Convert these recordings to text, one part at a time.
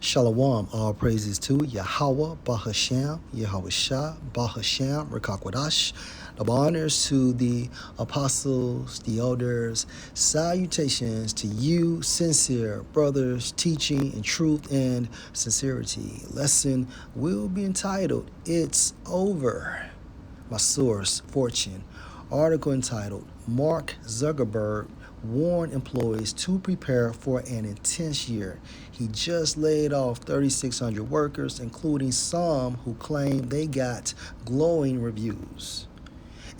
Shalom, all praises to Yahweh, Bahasham, Yahweh Shah, Bahasham, Rekakwadash. The honors to the apostles, the elders, salutations to you, sincere brothers, teaching in truth and sincerity. Lesson will be entitled, It's Over. My source, Fortune. Article entitled, Mark Zuckerberg warned employees to prepare for an intense year. He just laid off 3,600 workers, including some who claim they got glowing reviews.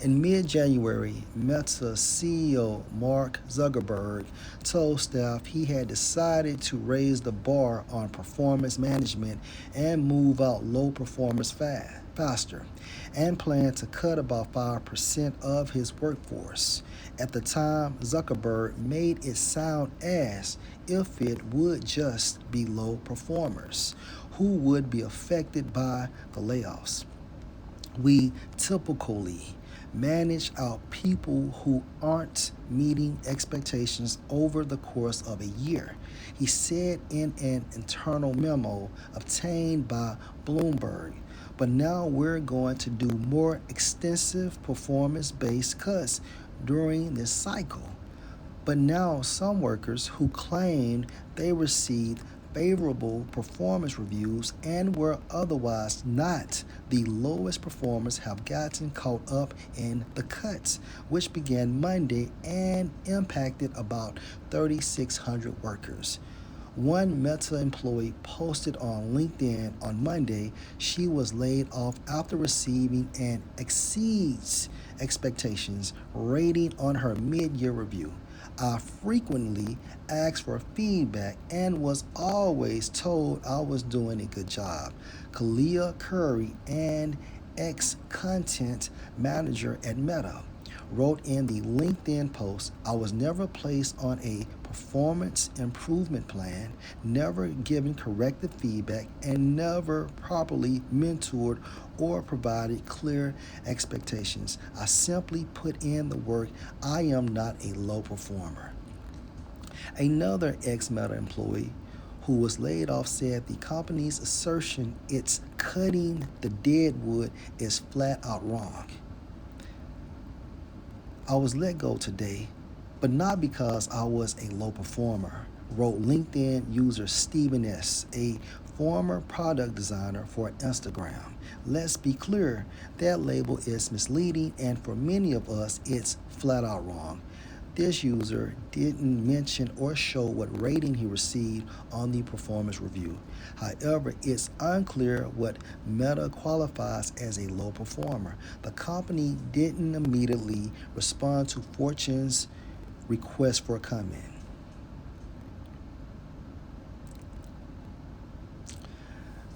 In mid-January, Meta CEO Mark Zuckerberg told staff he had decided to raise the bar on performance management and move out low performers faster, and planned to cut about 5% of his workforce. At the time, Zuckerberg made it sound as if it would just be low performers who would be affected by the layoffs. We typically manage out people who aren't meeting expectations over the course of a year, he said in an internal memo obtained by Bloomberg. But now we're going to do more extensive performance-based cuts during this cycle. But now some workers who claimed they received favorable performance reviews and were otherwise not the lowest performers have gotten caught up in the cuts, which began Monday and impacted about 3,600 workers. One Meta employee posted on LinkedIn on Monday she was laid off after receiving an exceeds expectations rating on her mid-year review. I frequently asked for feedback and was always told I was doing a good job. Kalia Curry, an ex-content manager at Meta, wrote in the LinkedIn post, I was never placed on a performance improvement plan, never given corrective feedback, and never properly mentored or provided clear expectations. I simply put in the work. I am not a low performer. Another ex-Meta employee who was laid off said the company's assertion it's cutting the dead wood is flat out wrong. I was let go today, but not because I was a low performer, wrote LinkedIn user Stephen S., a former product designer for Instagram. Let's be clear, that label is misleading, and for many of us, it's flat out wrong. This user didn't mention or show what rating he received on the performance review. However, it's unclear what Meta qualifies as a low performer. The company didn't immediately respond to Fortune's request for comment.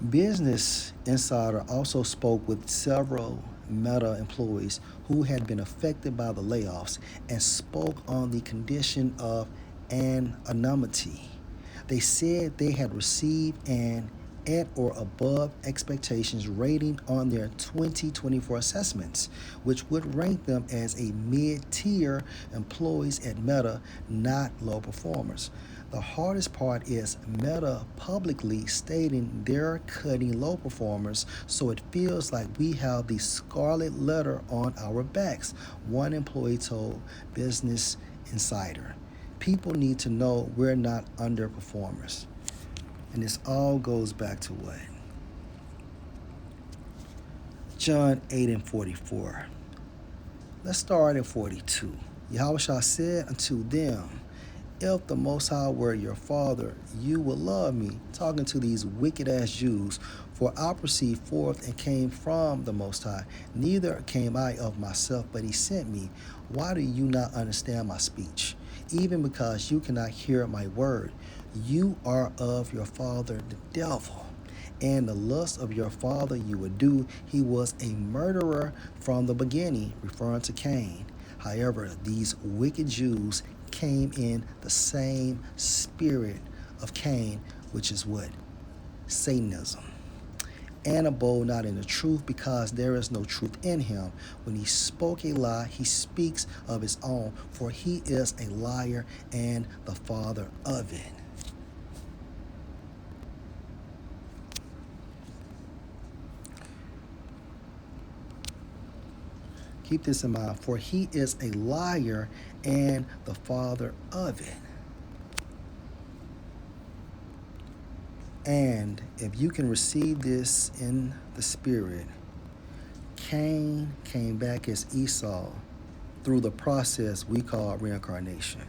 Business Insider also spoke with several Meta employees who had been affected by the layoffs and spoke on the condition of anonymity. They said they had received an at or above expectations rating on their 2024 assessments, which would rank them as a mid-tier employees at Meta, not low performers. The hardest part is Meta publicly stating they're cutting low performers, so it feels like we have the scarlet letter on our backs, one employee told Business Insider. People need to know we're not underperformers. And this all goes back to what? John 8 and 44. Let's start at 42. Yahushua said unto them, if the Most High were your Father, you would love me, talking to these wicked-ass Jews, for I proceeded forth and came from the Most High. Neither came I of myself, but he sent me. Why do you not understand my speech? Even because you cannot hear my word. You are of your father the devil, and the lust of your father you would do. He was a murderer from the beginning, referring to Cain. However, these wicked Jews came in the same spirit of Cain, which is what? Satanism. And abode not in the truth, because there is no truth in him. When he spoke a lie, he speaks of his own, for he is a liar and the father of it. Keep this in mind. For he is a liar and the father of it. And if you can receive this in the spirit, Cain came back as Esau through the process we call reincarnation.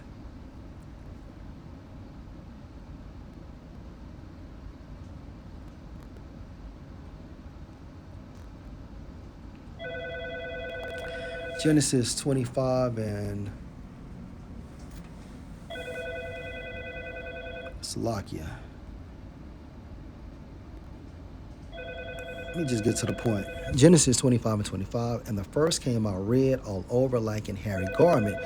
Genesis 25 and Salakia. Let me just get to the point. Genesis 25 and 25. And the first came out red all over like an hairy garment.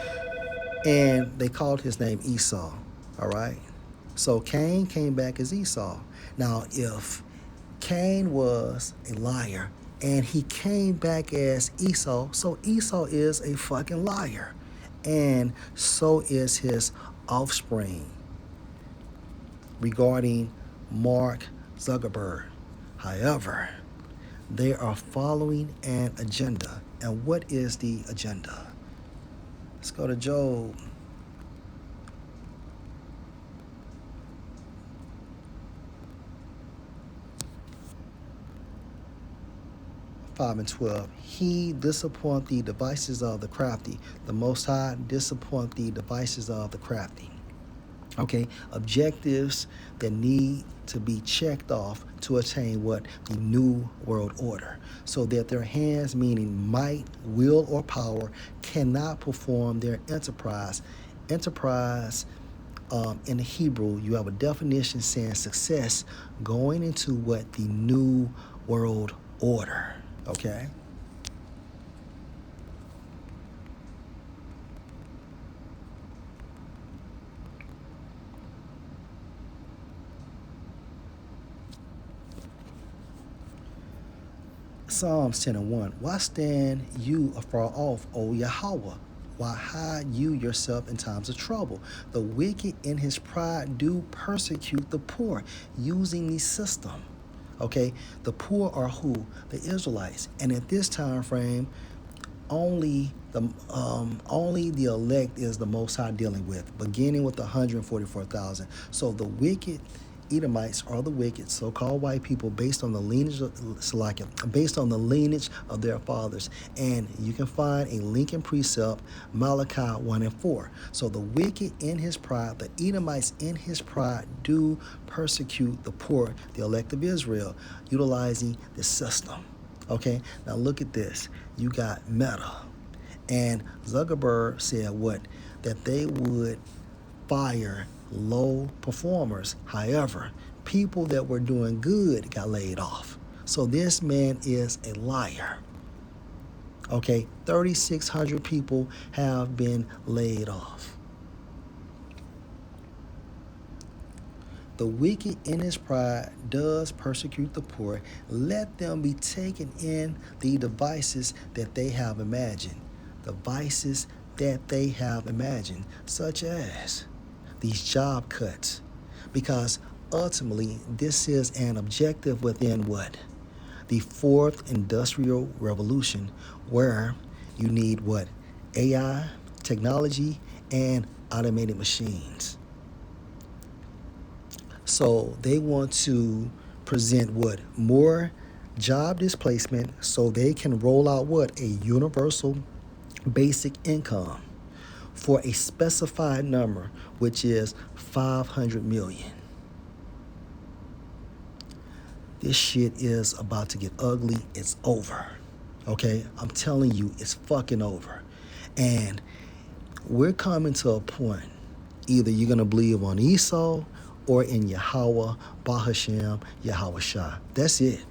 And they called his name Esau. All right. So Cain came back as Esau. Now, if Cain was a liar and he came back as Esau, so Esau is a fucking liar. And so is his offspring regarding Mark Zuckerberg. However, they are following an agenda. And what is the agenda? Let's go to Job. Five and 12. He disappoint the devices of the crafty. The Most High disappoint the devices of the crafty. Okay, objectives that need to be checked off to attain what? The new world order. So that their hands, meaning might, will, or power, cannot perform their enterprise. Enterprise, in the Hebrew, you have a definition saying success going into what? The new world order. Okay? Psalms 10 and 1. Why stand you afar off, O Yahweh? Why hide you yourself in times of trouble? The wicked in his pride do persecute the poor, using the system. Okay, the poor are who? The Israelites. And at this time frame, only the elect is the Most High dealing with, beginning with 144,000. So the wicked Edomites are the wicked, so-called white people, based on the lineage of their fathers. And you can find a link in precept, Malachi 1 and 4. So the wicked in his pride, the Edomites in his pride, do persecute the poor, the elect of Israel, utilizing the system. Okay, now look at this. You got Meta. And Zuckerberg said what? That they would fire low performers. However, people that were doing good got laid off. So this man is a liar. Okay, 3,600 people have been laid off. The wicked in his pride does persecute the poor. Let them be taken in the devices that they have imagined. Devices that they have imagined, such as these job cuts. Because ultimately, this is an objective within what? The fourth industrial revolution, where you need what? AI, technology, and automated machines. So they want to present what? More job displacement so they can roll out what? A universal basic income for a specified number, which is 500 million. This shit is about to get ugly. It's over. Okay? I'm telling you, it's fucking over. And we're coming to a point, either you're going to believe on Esau or in Yahweh, Bahashem, Yahweh Shah. That's it.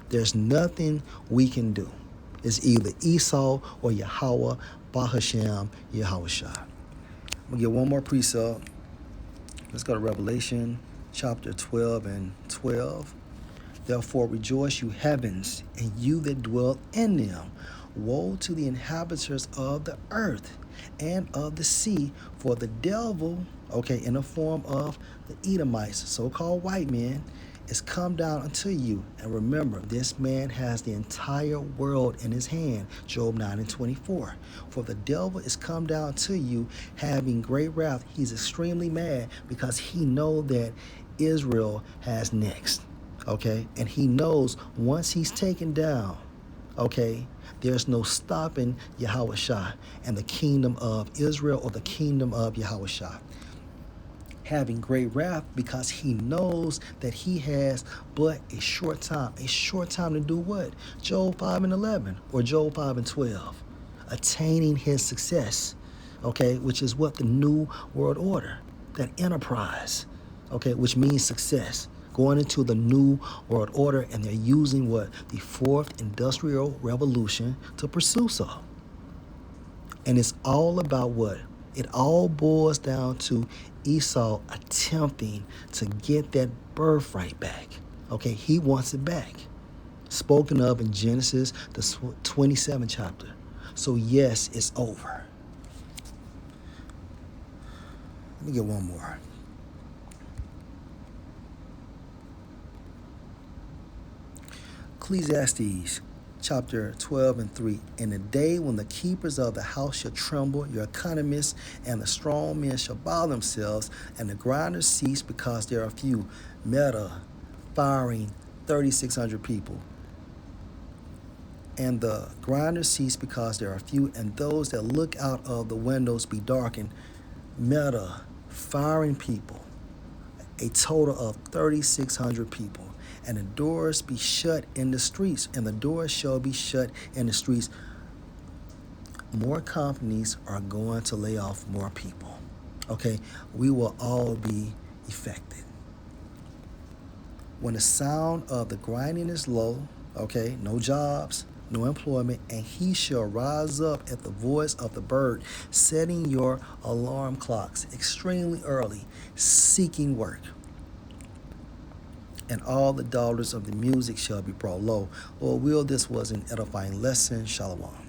There's nothing we can do. It's either Esau or Yahweh, Bahashem, Yahweh Shah. I'm going to get one more precept. Let's go to Revelation chapter 12 and 12. Therefore rejoice, you heavens, and you that dwell in them. Woe to the inhabitants of the earth and of the sea, for the devil, okay, in the form of the Edomites, so-called white men, is come down unto you. And remember, this man has the entire world in his hand. Job 9:24. For the devil is come down to you, having great wrath. He's extremely mad because he knows that Israel has next. Okay? And he knows once he's taken down, okay, there's no stopping Yahushua and the kingdom of Israel or the kingdom of Yahushua. Having great wrath because he knows that he has but a short time. A short time to do what? Job 5:11 or Job 5:12. Attaining his success, okay, which is what the New World Order, that enterprise, okay, which means success. Going into the New World Order, and they're using what? The Fourth Industrial Revolution to pursue so. And it's all about what? It all boils down to Esau attempting to get that birthright back. Okay, he wants it back. Spoken of in Genesis, the 27th chapter. So yes, it's over. Let me get one more. Ecclesiastes chapter 12:3. In the day when the keepers of the house shall tremble, your economists and the strong men shall bow themselves, and the grinders cease because there are few. Meta firing 3,600 people. And the grinders cease because there are few, and those that look out of the windows be darkened. Meta firing people, a total of 3,600 people. And the doors be shut in the streets, and the doors shall be shut in the streets. More companies are going to lay off more people. Okay, we will all be affected. When the sound of the grinding is low, okay, no jobs, no employment, and he shall rise up at the voice of the bird, setting your alarm clocks extremely early, seeking work. And all the daughters of the music shall be brought low. Lord will, this was an edifying lesson. Shalom.